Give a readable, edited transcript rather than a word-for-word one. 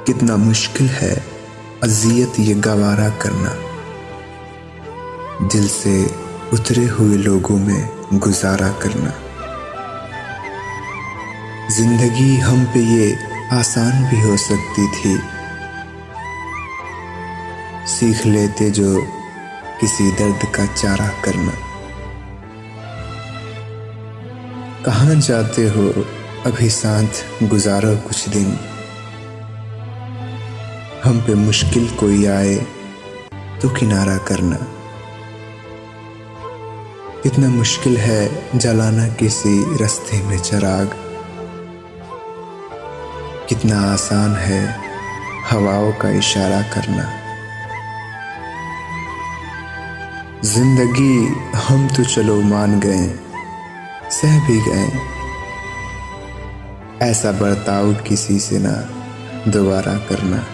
कितना मुश्किल है अज़ियत ये गवारा करना, दिल से उतरे हुए लोगों में गुजारा करना। जिंदगी हम पे ये आसान भी हो सकती थी, सीख लेते जो किसी दर्द का चारा करना। कहाँ जाते हो अभी साथ गुजारो कुछ दिन, हम पे मुश्किल कोई आए तो किनारा करना। कितना मुश्किल है जलाना किसी रास्ते में चिराग, कितना आसान है हवाओं का इशारा करना। जिंदगी हम तो चलो मान गए, सह भी गए, ऐसा बर्ताव किसी से ना दोबारा करना।